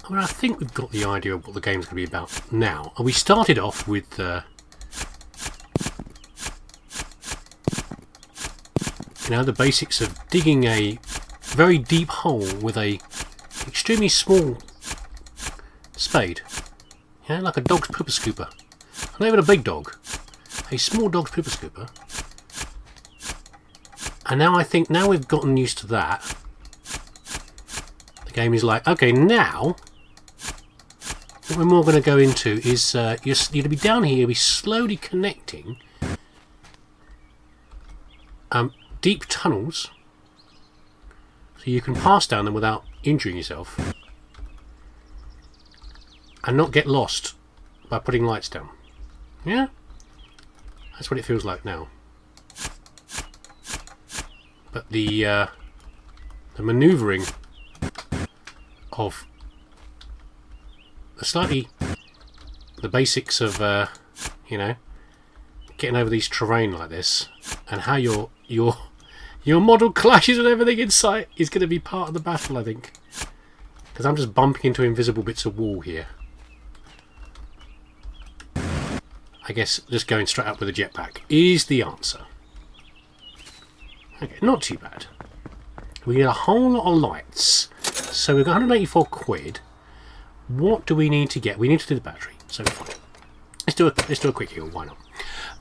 I mean, I think we've got the idea of what the game's going to be about now. And we started off with you know, the basics of digging a very deep hole with a extremely small spade. You know, like a dog's pooper scooper. Not even a big dog. A small dog's pooper scooper. And now I think, now we've gotten used to that, the game is like, okay, now what we're more going to go into is you're going to be down here, you'll be slowly connecting deep tunnels so you can pass down them without injuring yourself and not get lost by putting lights down. Yeah? That's what it feels like now. But the manoeuvring of the basics of you know, getting over these terrain like this, and how your model clashes with everything in sight is going to be part of the battle, I think, because I'm just bumping into invisible bits of wall here. I guess just going straight up with a jetpack is the answer. Okay, not too bad. We get a whole lot of lights. So we've got 184 quid. What do we need to get? We need to do the battery. So fine. Let's do a quick heal. Why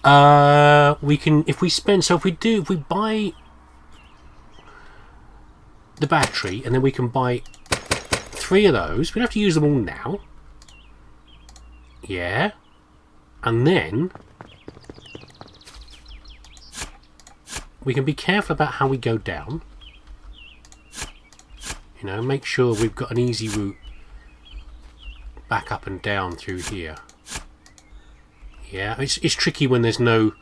not? We can, if we buy the battery, and then we can buy 3 of those. We don't have to use them all now. Yeah. And then we can be careful about how we go down. You know, make sure we've got an easy route back up and down through here. Yeah, it's tricky when there's no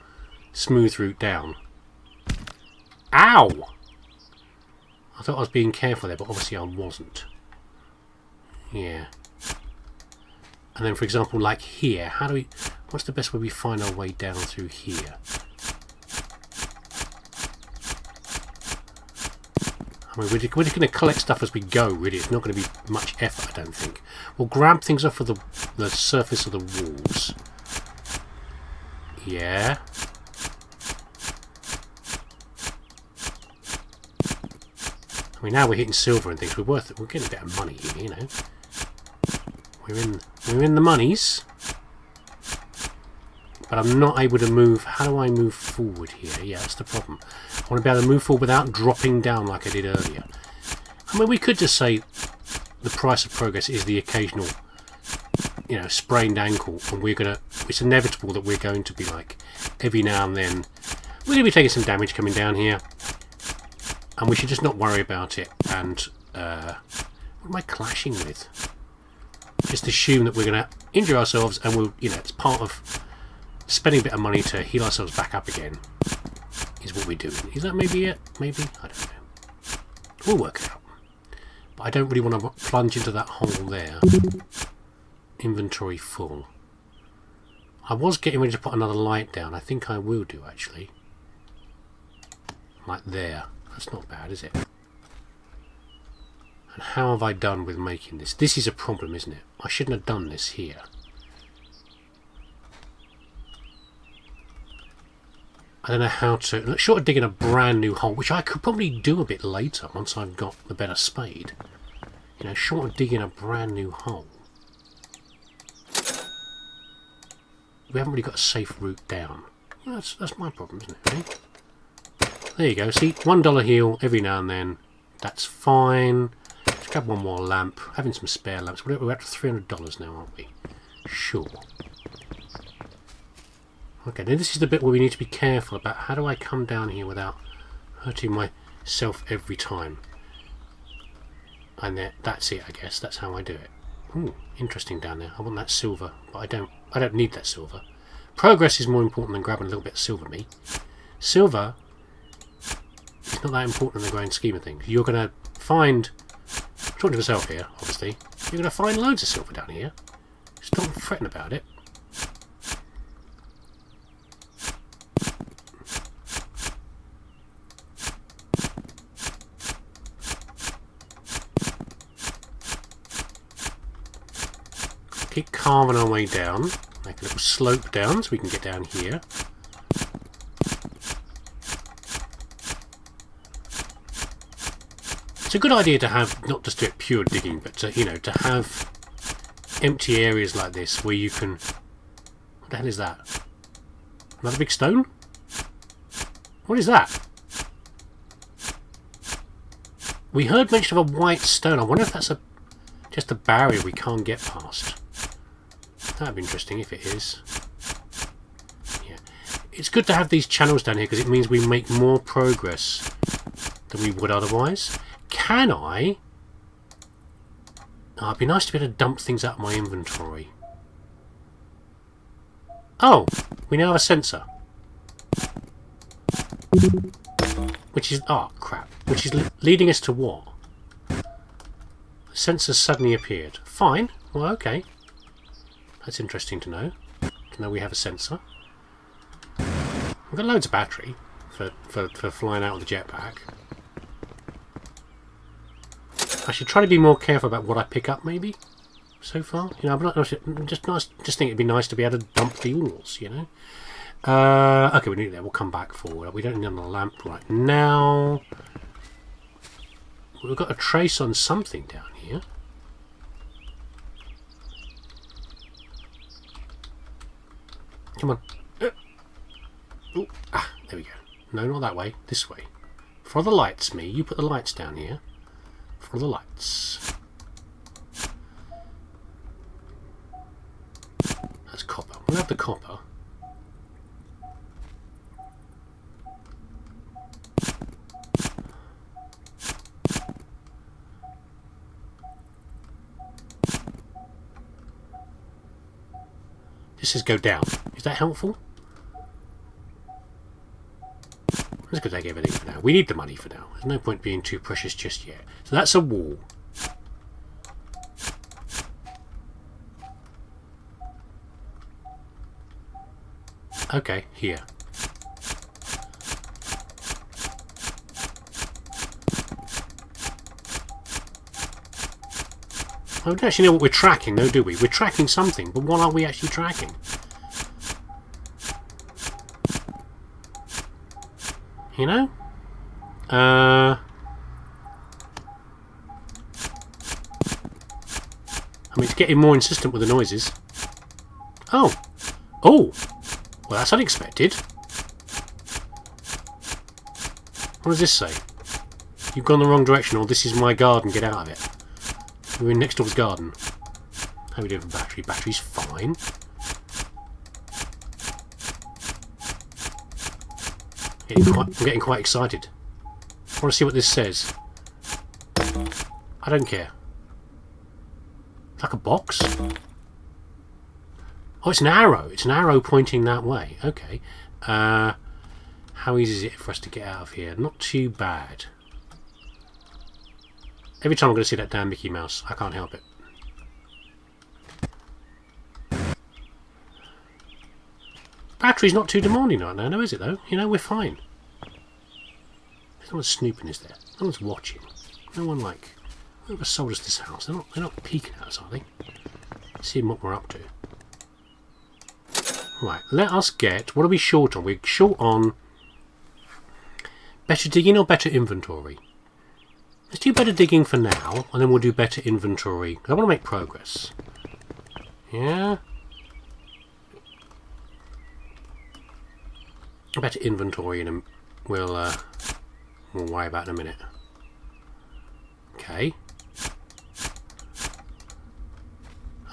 smooth route down. Ow! I thought I was being careful there, but obviously I wasn't. Yeah. And then, for example, like here, how do we... What's the best way we find our way down through here? I mean, we're just going to collect stuff as we go, really. It's not going to be much effort, I don't think. We'll grab things off of the surface of the walls. Yeah. I mean, now we're hitting silver and things. We're getting a bit of money here, you know. We're in the monies. But I'm not able to move. How do I move forward here? Yeah, that's the problem. I want to be able to move forward without dropping down like I did earlier. I mean, we could just say the price of progress is the occasional, you know, sprained ankle, and it's inevitable that we're going to be like, every now and then, we're going to be taking some damage coming down here, and we should just not worry about it. And what am I clashing with? Just assume that we're going to injure ourselves, and we'll, you know, it's part of spending a bit of money to heal ourselves back up again is what we're doing. Is that maybe it? Maybe? I don't know. We'll work it out. But I don't really want to plunge into that hole there. Inventory full. I was getting ready to put another light down. I think I will do, actually. Like there. That's not bad, is it? And how have I done with making this? This is a problem, isn't it? I shouldn't have done this here. I don't know how to... Short of digging a brand new hole, which I could probably do a bit later once I've got the better spade. You know, short of digging a brand new hole. We haven't really got a safe route down. Well, that's my problem, isn't it, really? There you go. See, $1 heal every now and then. That's fine. Let's grab one more lamp. Having some spare lamps. We're up to $300 now, aren't we? Sure. Okay, now this is the bit where we need to be careful about how do I come down here without hurting myself every time. And that's it, I guess. That's how I do it. Ooh, interesting down there. I want that silver, but I don't need that silver. Progress is more important than grabbing a little bit of silver meat. Silver is not that important in the grand scheme of things. You're going to find... I'm talking to myself here, obviously. You're going to find loads of silver down here. Stop fretting about it. keep carving our way down. Make a little slope down so we can get down here. It's a good idea to have, not just do it pure digging, but to, you know, to have empty areas like this where you can... What the hell is that? Another big stone? What is that? We heard mention of a white stone. I wonder if that's just a barrier we can't get past. That'd be interesting if it is. Yeah. It's good to have these channels down here because it means we make more progress than we would otherwise. Can I? Oh, it'd be nice to be able to dump things out of my inventory. Oh, we now have a sensor. Which is... Oh, crap. Which is leading us to what? The sensor suddenly appeared. Fine. Well, okay. That's interesting to know. To know we have a sensor. We've got loads of battery for flying out with the jetpack. I should try to be more careful about what I pick up, maybe. So far, you know, I'm just think it'd be nice to be able to dump fuels, you know. Okay, we need that. We'll come back forward. We don't need another lamp right now. We've got a trace on something down here. Come on. Ooh. Ah, there we go. No, not that way. This way. For the lights, me. You put the lights down here. For the lights. That's copper. We'll have the copper. This says go down. Is that helpful? I'm just going to take everything for now. We need the money for now. There's no point being too precious just yet. So that's a wall. Okay, here. I don't actually know what we're tracking, though, do we? We're tracking something, but what are we actually tracking? You know? I mean, it's getting more insistent with the noises. Oh! Oh! Well, that's unexpected. What does this say? You've gone the wrong direction, or this is my garden, get out of it. We're in next door's garden. How are we doing for battery? Battery's fine. I'm getting quite excited. I want to see what this says. I don't care. It's like a box. Oh, it's an arrow. It's an arrow pointing that way. Okay. How easy is it for us to get out of here? Not too bad. Every time I'm going to see that damn Mickey Mouse, I can't help it. Battery's not too demanding right now, is it though? You know, we're fine. There's no one snooping, is there? No one's watching. No one like... Whoever sold us this house, they're not peeking at us, are they? Seeing what we're up to. Right, let us get... What are we short on? We're short on... Better digging or better inventory? Let's do better digging for now, and then we'll do better inventory. I want to make progress. Yeah? Better inventory, and we'll worry about in a minute. Okay.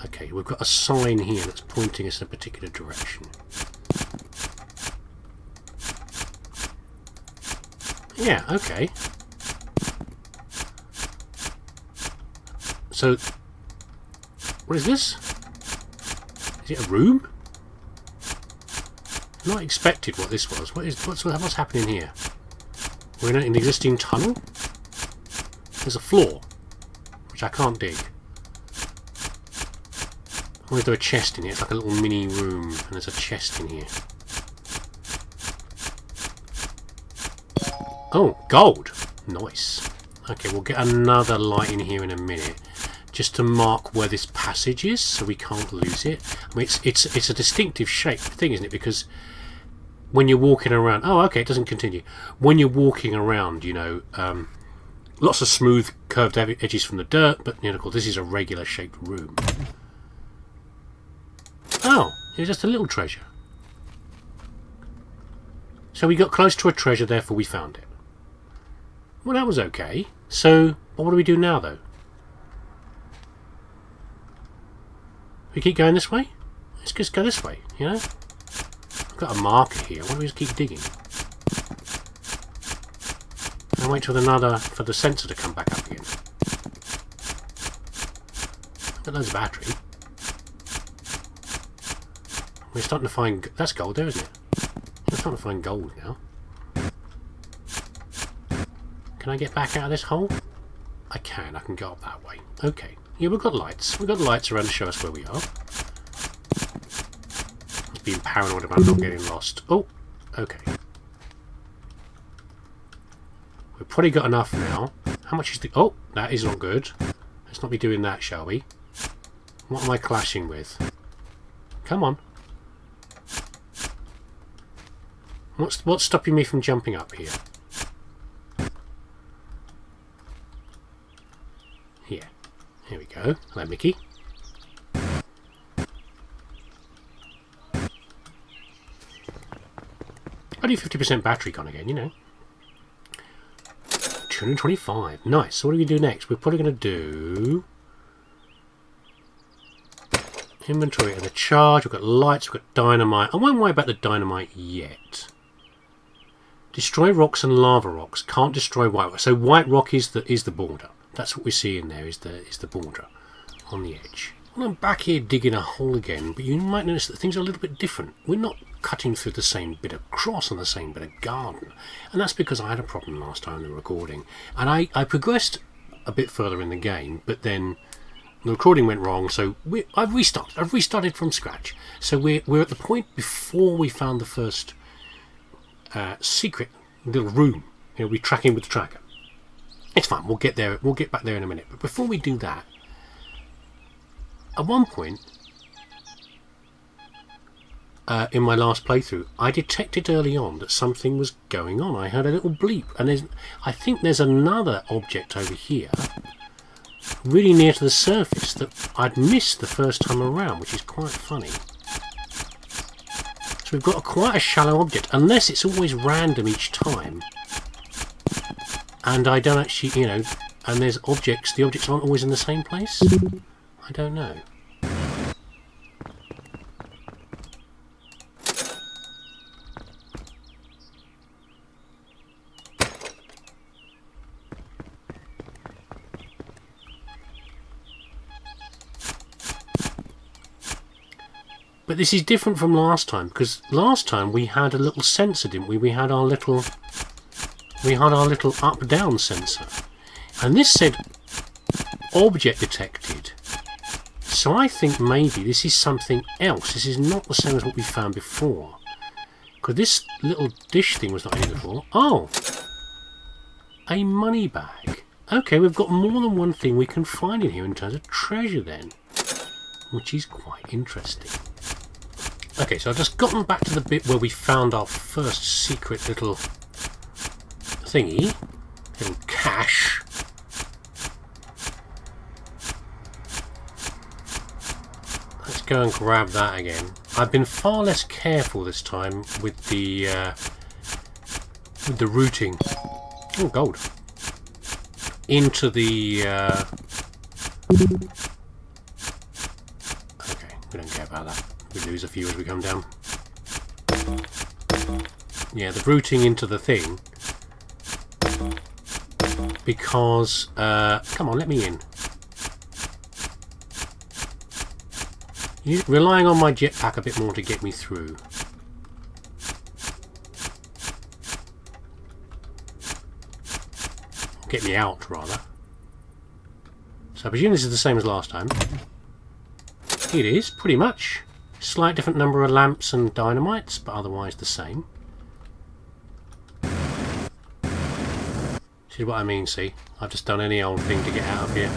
Okay, we've got a sign here that's pointing us in a particular direction. Yeah, okay. So, what is this? Is it a room? Not expected what this was. What's happening here? We're in an existing tunnel? There's a floor, which I can't dig. Or is there a chest in here? It's like a little mini room, and there's a chest in here. Oh, gold! Nice. Okay, we'll get another light in here in a minute. just to mark where this passage is, so we can't lose it. I mean, it's a distinctive shape thing, isn't it? Because when you're walking around, oh, okay, it doesn't continue. When you're walking around, you know, lots of smooth curved edges from the dirt, but you know, of course, this is a regular shaped room. Oh, it's just a little treasure. So we got close to a treasure, therefore we found it. Well, that was okay. So, what do we do now, though? We keep going this way? Let's just go this way, you know? I've got a marker here. Why don't we just keep digging? And wait till for the sensor to come back up again. Got loads of battery. We're starting to find... That's gold there, isn't it? We're starting to find gold now. Can I get back out of this hole? I can go up that way. Okay. Yeah, we've got lights. We've got lights around to show us where we are. Just being paranoid about not getting lost. Oh, okay. We've probably got enough now. How much is the... Oh, that is not good. Let's not be doing that, shall we? What am I clashing with? Come on. What's stopping me from jumping up here? Here. Here we go. Hello, Mickey. Only 50% battery gone again, you know. 225. Nice. So what do we do next? We're probably going to do... Inventory of the charge. We've got lights. We've got dynamite. I won't worry about the dynamite yet. Destroy rocks and lava rocks. Can't destroy white rock. So white rock is the border. That's what we see in there. Is the border on the edge. Well, I'm back here digging a hole again, but you might notice that things are a little bit different. We're not cutting through the same bit of cross on the same bit of garden, and that's because I had a problem last time in the recording, and I progressed a bit further in the game, but then the recording went wrong. So I've restarted from scratch. So we're at the point before we found the first secret little room. You know, we're tracking with the tracker. It's fine. We'll get there. We'll get back there in a minute. But before we do that, at one point in my last playthrough, I detected early on that something was going on. I heard a little bleep, and I think there's another object over here, really near to the surface, that I'd missed the first time around, which is quite funny. So we've got quite a shallow object, unless it's always random each time. And I don't actually, you know, and there's objects, the objects aren't always in the same place? I don't know. But this is different from last time, because last time we had a little sensor, didn't we? We had our little up-down sensor, and this said object detected. So I think maybe this is something else. This is not the same as what we found before, because this little dish thing was not in here before. Oh, a money bag. Okay, we've got more than one thing we can find in here in terms of treasure then, which is quite interesting. Okay, so I've just gotten back to the bit where we found our first secret little thingy, little cache. Let's go and grab that again. I've been far less careful this time with the routing. Oh, gold. Into the okay, we don't care about that. We lose a few as we come down. Yeah, the routing into the thing, because come on, let me in. You're relying on my jetpack a bit more to get me through. Get me out, rather. So I presume this is the same as last time. It is, pretty much. Slight different number of lamps and dynamites, but otherwise the same. See what I mean, see? I've just done any old thing to get out of here.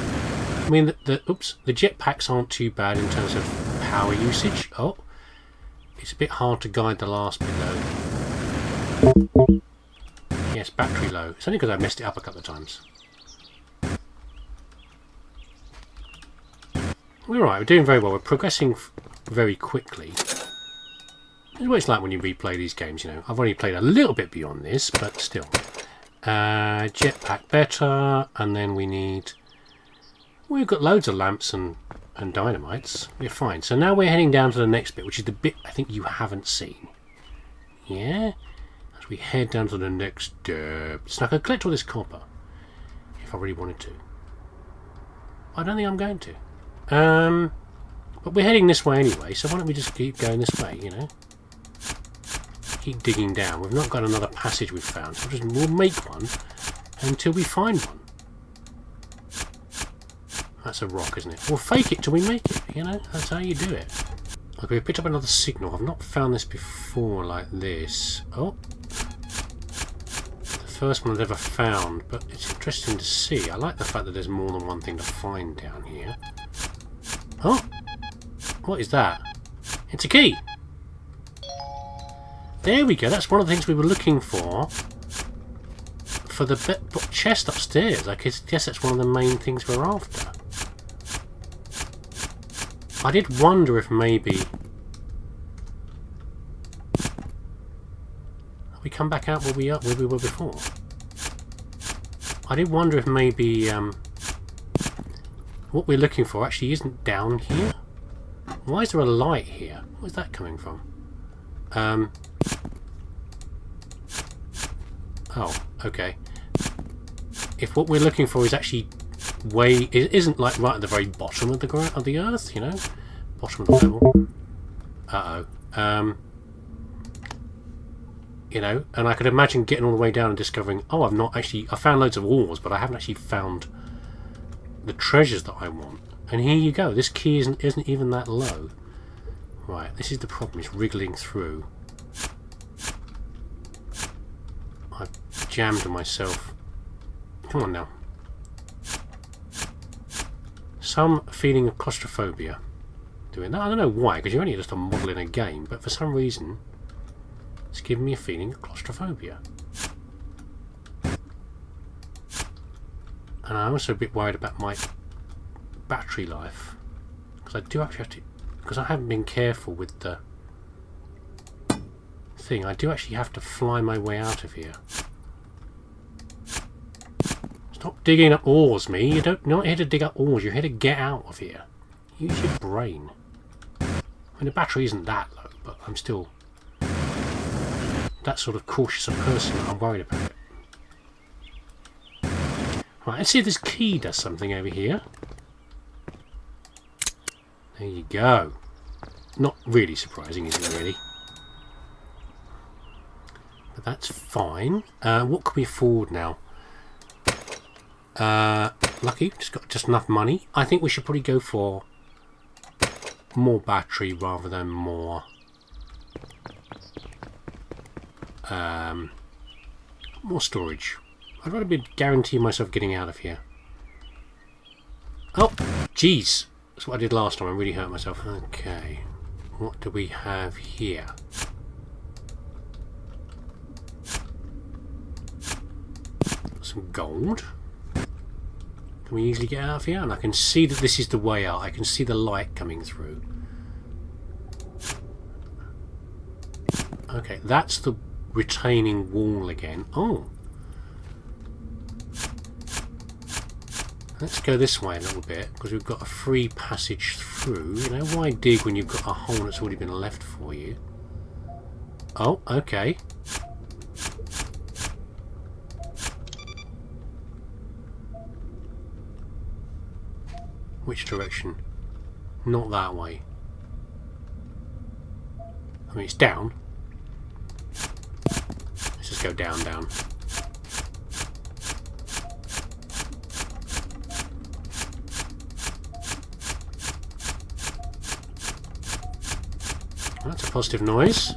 I mean, the jetpacks aren't too bad in terms of power usage. Oh, it's a bit hard to guide the last bit though. Yes, battery low. It's only because I messed it up a couple of times. We're alright, we're doing very well. We're progressing very quickly. It's what it's like when you replay these games, you know. I've only played a little bit beyond this, but still. Jetpack better, and then we need... We've got loads of lamps and dynamites. We're fine. So now we're heading down to the next bit, which is the bit I think you haven't seen. Yeah? As we head down to the next so I could collect all this copper, if I really wanted to. I don't think I'm going to. But we're heading this way anyway, so why don't we just keep going this way, you know? Keep digging down. We've not got another passage we've found, so we'll make one until we find one. That's a rock, isn't it? We'll fake it till we make it, you know? That's how you do it. Okay, we picked up another signal. I've not found this before like this. Oh. The first one I've ever found, but it's interesting to see. I like the fact that there's more than one thing to find down here. Oh! What is that? It's a key! There we go, that's one of the things we were looking for the chest upstairs. I guess that's one of the main things we're after. I did wonder if maybe... Have we come back out where we were before? I did wonder if maybe what we're looking for actually isn't down here. Why is there a light here? Where's that coming from? Oh, okay. If what we're looking for is actually it isn't like right at the very bottom of the earth, you know, bottom of the level. You know, and I could imagine getting all the way down and discovering, oh, I found loads of ores, but I haven't actually found the treasures that I want. And here you go. This key isn't even that low. Right, this is the problem. It's wriggling through. I've jammed myself. Come on now. Some feeling of claustrophobia doing that. I don't know why, because you're only just a model in a game, but for some reason it's giving me a feeling of claustrophobia. And I'm also a bit worried about my battery life, because I do actually have to, because I haven't been careful with the thing, I do actually have to fly my way out of here. Stop digging up ores, me. You're not here to dig up ores, you're here to get out of here. Use your brain. I mean, the battery isn't that low, but I'm still that sort of cautious a person. I'm worried about it. Right, let's see if this key does something over here. There you go. Not really surprising, is it really? But that's fine. What can we afford now? Lucky, just got just enough money. I think we should probably go for more battery rather than more storage. I'd rather be guaranteeing myself getting out of here. Oh, jeez. That's what I did last time. I really hurt myself. Okay. What do we have here? Some gold. Can we easily get out of here? And I can see that this is the way out. I can see the light coming through. Okay, that's the retaining wall again. Oh. Let's go this way a little bit, because we've got a free passage through. You know, why dig when you've got a hole that's already been left for you? Oh, okay. Which direction? Not that way. I mean, it's down. Let's just go down, down. That's a positive noise.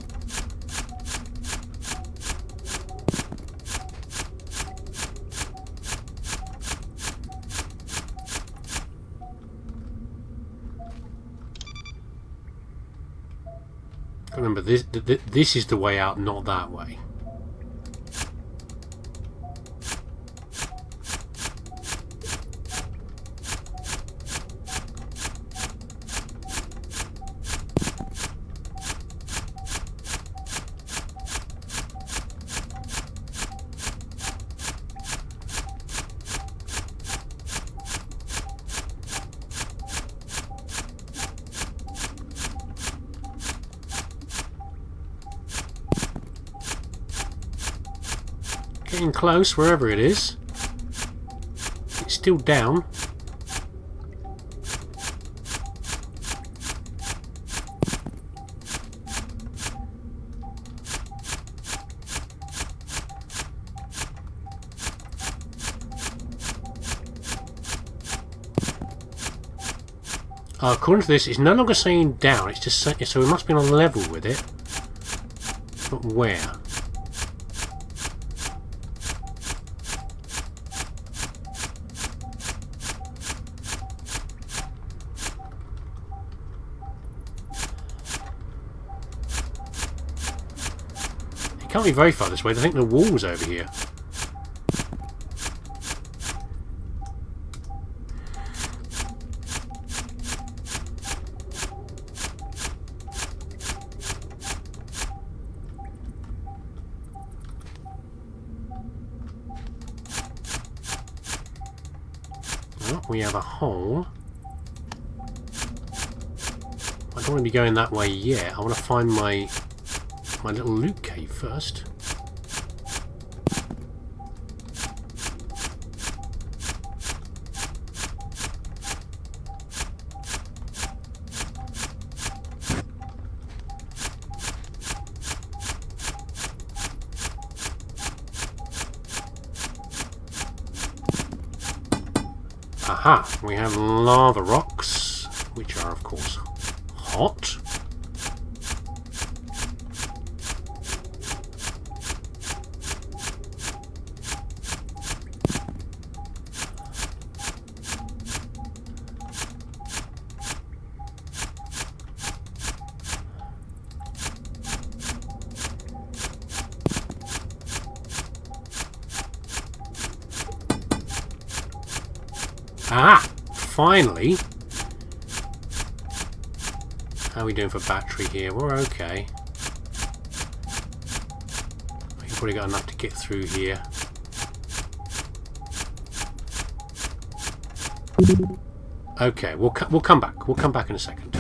Remember, this is the way out, not that way. Getting close, wherever it is. It's still down. According to this, it's no longer saying down, it's just saying, so we must be on a level with it. But where? It can't be very far this way. I think the wall's over here. Well, we have a hole. I don't want to be going that way yet. I want to find my little loot cave first. Aha! We have lava rocks, which are of course hot. Ah! Finally! How are we doing for battery here? We're okay. We've probably got enough to get through here. Okay, we'll come back. We'll come back in a second.